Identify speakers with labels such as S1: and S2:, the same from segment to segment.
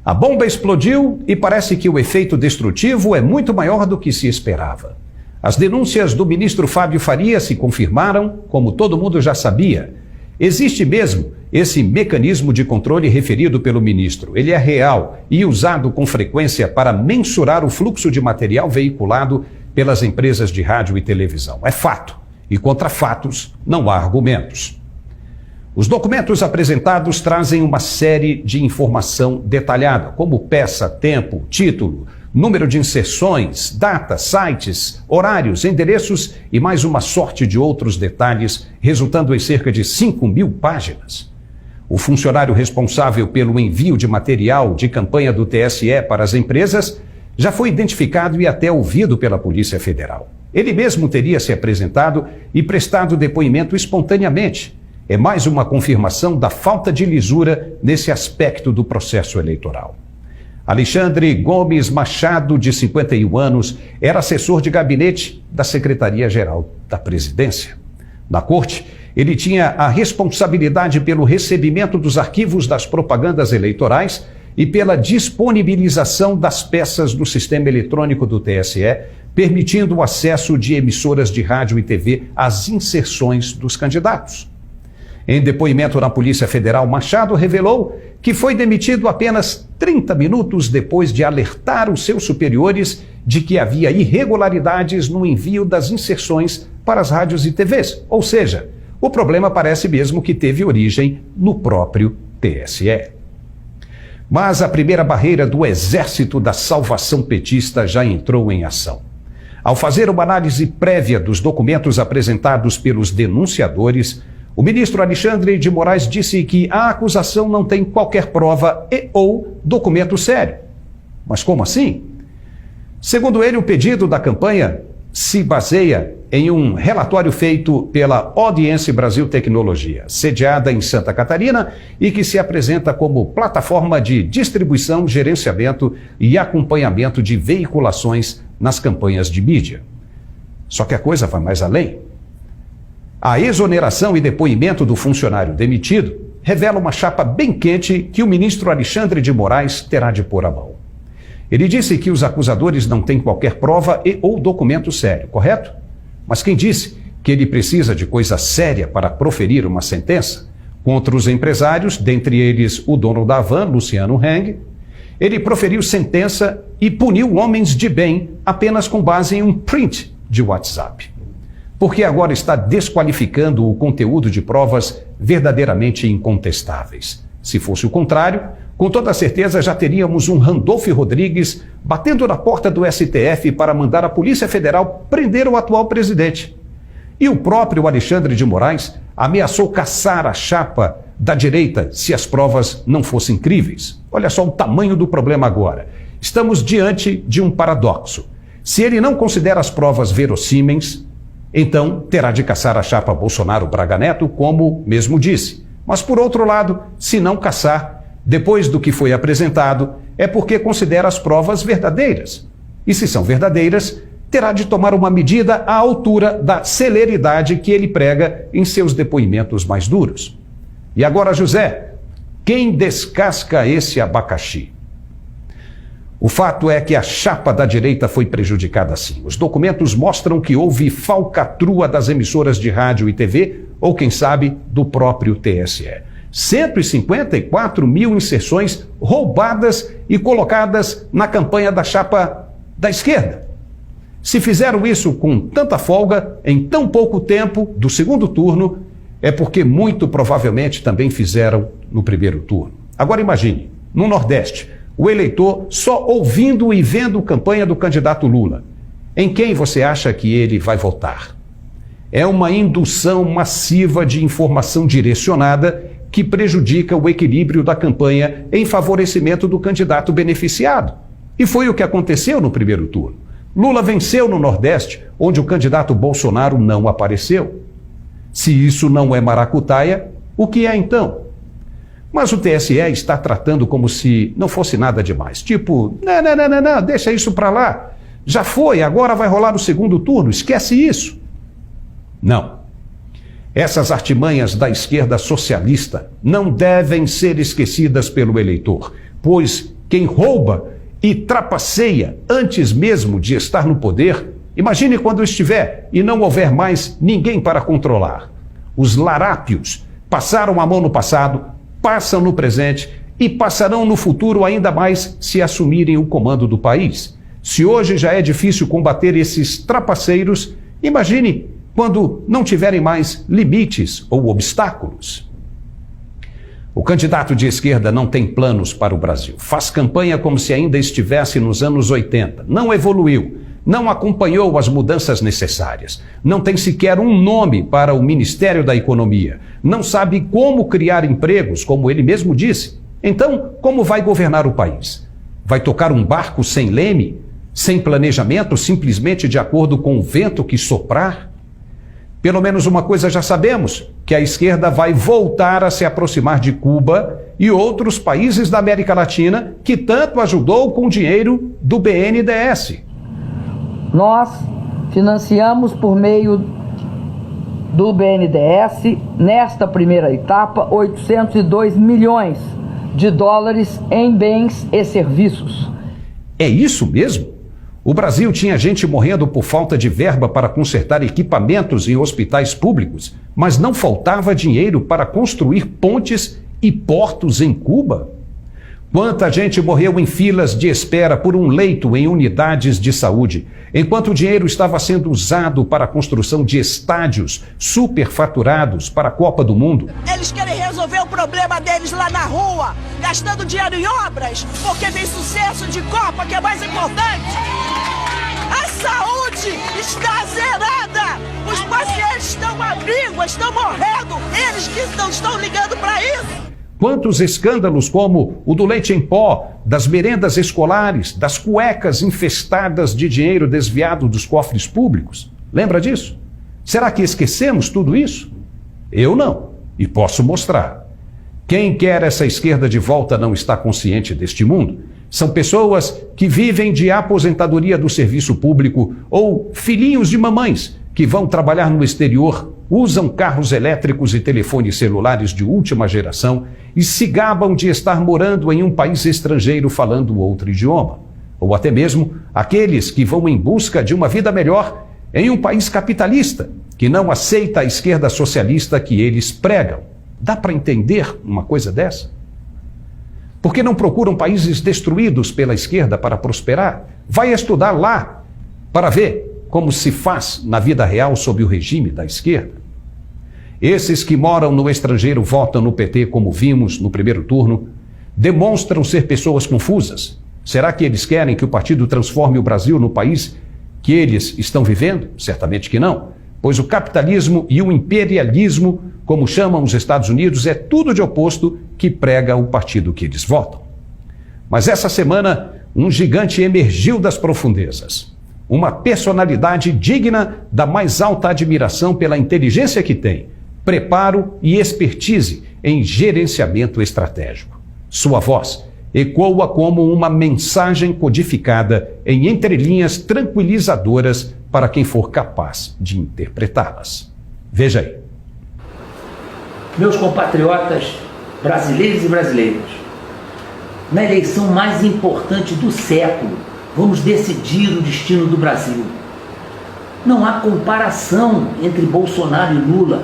S1: A bomba explodiu e parece que o efeito destrutivo é muito maior do que se esperava. As denúncias do ministro Fábio Faria se confirmaram, como todo mundo já sabia. Existe mesmo esse mecanismo de controle referido pelo ministro. Ele é real e usado com frequência para mensurar o fluxo de material veiculado pelas empresas de rádio e televisão. É fato. E contra fatos não há argumentos. Os documentos apresentados trazem uma série de informação detalhada, como peça, tempo, título, número de inserções, datas, sites, horários, endereços e mais uma sorte de outros detalhes, resultando em cerca de 5.000 páginas. O funcionário responsável pelo envio de material de campanha do TSE para as empresas já foi identificado e até ouvido pela Polícia Federal. Ele mesmo teria se apresentado e prestado depoimento espontaneamente. É mais uma confirmação da falta de lisura nesse aspecto do processo eleitoral. Alexandre Gomes Machado, de 51 anos, era assessor de gabinete da Secretaria-Geral da Presidência. Na corte, ele tinha a responsabilidade pelo recebimento dos arquivos das propagandas eleitorais e pela disponibilização das peças do sistema eletrônico do TSE, permitindo o acesso de emissoras de rádio e TV às inserções dos candidatos. Em depoimento na Polícia Federal, Machado revelou que foi demitido apenas 30 minutos depois de alertar os seus superiores de que havia irregularidades no envio das inserções para as rádios e TVs. Ou seja, o problema parece mesmo que teve origem no próprio TSE. Mas a primeira barreira do Exército da Salvação Petista já entrou em ação. Ao fazer uma análise prévia dos documentos apresentados pelos denunciadores, o ministro Alexandre de Moraes disse que a acusação não tem qualquer prova ou documento sério. Mas como assim? Segundo ele, o pedido da campanha se baseia em um relatório feito pela Audiência Brasil Tecnologia, sediada em Santa Catarina e que se apresenta como plataforma de distribuição, gerenciamento e acompanhamento de veiculações nas campanhas de mídia. Só que a coisa vai mais além. A exoneração e depoimento do funcionário demitido revela uma chapa bem quente que o ministro Alexandre de Moraes terá de pôr à mão. Ele disse que os acusadores não têm qualquer prova ou documento sério, correto? Mas quem disse que ele precisa de coisa séria para proferir uma sentença? Contra os empresários, dentre eles o dono da Havan, Luciano Heng, ele proferiu sentença e puniu homens de bem apenas com base em um print de WhatsApp. Porque agora está desqualificando o conteúdo de provas verdadeiramente incontestáveis. Se fosse o contrário, com toda certeza já teríamos um Randolfo Rodrigues batendo na porta do STF para mandar a Polícia Federal prender o atual presidente. E o próprio Alexandre de Moraes ameaçou caçar a chapa da direita se as provas não fossem críveis. Olha só o tamanho do problema agora. Estamos diante de um paradoxo. Se ele não considera as provas verossímeis, então terá de caçar a chapa Bolsonaro-Braga Neto, como mesmo disse. Mas, por outro lado, se não caçar, depois do que foi apresentado, é porque considera as provas verdadeiras. E se são verdadeiras, terá de tomar uma medida à altura da celeridade que ele prega em seus depoimentos mais duros. E agora, José, quem descasca esse abacaxi? O fato é que a chapa da direita foi prejudicada sim. Os documentos mostram que houve falcatrua das emissoras de rádio e TV, ou quem sabe, do próprio TSE. 154 mil inserções roubadas e colocadas na campanha da chapa da esquerda. Se fizeram isso com tanta folga, em tão pouco tempo do segundo turno, é porque muito provavelmente também fizeram no primeiro turno. Agora imagine, no Nordeste, o eleitor só ouvindo e vendo a campanha do candidato Lula. Em quem você acha que ele vai votar? É uma indução massiva de informação direcionada que prejudica o equilíbrio da campanha em favorecimento do candidato beneficiado. E foi o que aconteceu no primeiro turno. Lula venceu no Nordeste, onde o candidato Bolsonaro não apareceu. Se isso não é maracutaia, o que é então? Mas o TSE está tratando como se não fosse nada demais. Tipo, não, deixa isso para lá. Já foi, agora vai rolar o segundo turno, esquece isso. Não. Essas artimanhas da esquerda socialista não devem ser esquecidas pelo eleitor, pois quem rouba e trapaceia antes mesmo de estar no poder, imagine quando estiver e não houver mais ninguém para controlar. Os larápios passaram a mão no passado, passam no presente e passarão no futuro ainda mais se assumirem o comando do país. Se hoje já é difícil combater esses trapaceiros, imagine quando não tiverem mais limites ou obstáculos. O candidato de esquerda não tem planos para o Brasil. Faz campanha como se ainda estivesse nos anos 80. Não evoluiu, não acompanhou as mudanças necessárias. Não tem sequer um nome para o Ministério da Economia. Não sabe como criar empregos, como ele mesmo disse. Então, como vai governar o país? Vai tocar um barco sem leme, sem planejamento, simplesmente de acordo com o vento que soprar? Pelo menos uma coisa já sabemos, que a esquerda vai voltar a se aproximar de Cuba e outros países da América Latina que tanto ajudou com dinheiro do BNDES.
S2: Nós financiamos por meio do BNDES, nesta primeira etapa, 802 milhões de dólares em bens e serviços.
S1: É isso mesmo? O Brasil tinha gente morrendo por falta de verba para consertar equipamentos em hospitais públicos, mas não faltava dinheiro para construir pontes e portos em Cuba? Quanta gente morreu em filas de espera por um leito em unidades de saúde, enquanto o dinheiro estava sendo usado para a construção de estádios superfaturados para a Copa do Mundo?
S3: Eles querem resolver o problema deles lá na rua, gastando dinheiro em obras, porque tem sucesso de Copa, que é mais importante. A saúde está zerada, os pacientes estão à míngua, estão morrendo, eles que não estão ligando para isso.
S1: Quantos escândalos como o do leite em pó, das merendas escolares, das cuecas infestadas de dinheiro desviado dos cofres públicos? Lembra disso? Será que esquecemos tudo isso? Eu não, e posso mostrar. Quem quer essa esquerda de volta não está consciente deste mundo. São pessoas que vivem de aposentadoria do serviço público ou filhinhos de mamães que vão trabalhar no exterior, usam carros elétricos e telefones celulares de última geração e se gabam de estar morando em um país estrangeiro falando outro idioma. Ou até mesmo aqueles que vão em busca de uma vida melhor em um país capitalista, que não aceita a esquerda socialista que eles pregam. Dá para entender uma coisa dessa? Por que não procuram países destruídos pela esquerda para prosperar? Vai estudar lá para ver como se faz na vida real sob o regime da esquerda. Esses que moram no estrangeiro votam no PT, como vimos no primeiro turno, demonstram ser pessoas confusas. Será que eles querem que o partido transforme o Brasil no país que eles estão vivendo? Certamente que não, pois o capitalismo e o imperialismo, como chamam os Estados Unidos, é tudo de oposto que prega o partido que eles votam. Mas essa semana, um gigante emergiu das profundezas. Uma personalidade digna da mais alta admiração pela inteligência que tem, preparo e expertise em gerenciamento estratégico. Sua voz ecoa como uma mensagem codificada em entrelinhas tranquilizadoras para quem for capaz de interpretá-las. Veja aí.
S4: Meus compatriotas brasileiros e brasileiras, na eleição mais importante do século, vamos decidir o destino do Brasil. Não há comparação entre Bolsonaro e Lula.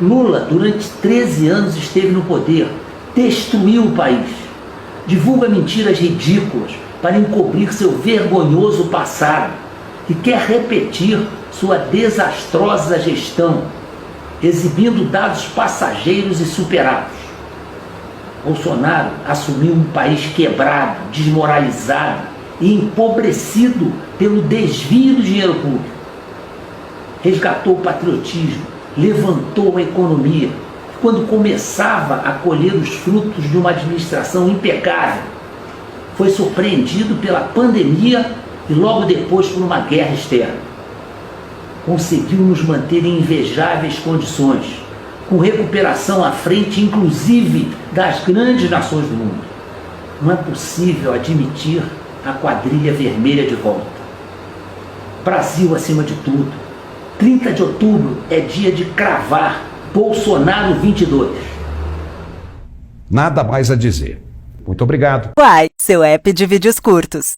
S4: Lula, durante 13 anos, esteve no poder, destruiu o país, divulga mentiras ridículas para encobrir seu vergonhoso passado e quer repetir sua desastrosa gestão, exibindo dados passageiros e superados. Bolsonaro assumiu um país quebrado, desmoralizado e empobrecido pelo desvio do dinheiro público. Resgatou o patriotismo, levantou a economia. Quando começava a colher os frutos de uma administração impecável, foi surpreendido pela pandemia e logo depois por uma guerra externa. Conseguiu nos manter em invejáveis condições, com recuperação à frente, inclusive das grandes nações do mundo. Não é possível admitir a quadrilha vermelha de volta. Brasil acima de tudo. 30 de outubro é dia de cravar Bolsonaro 22.
S1: Nada mais a dizer. Muito obrigado.
S5: Uai, seu app de vídeos curtos.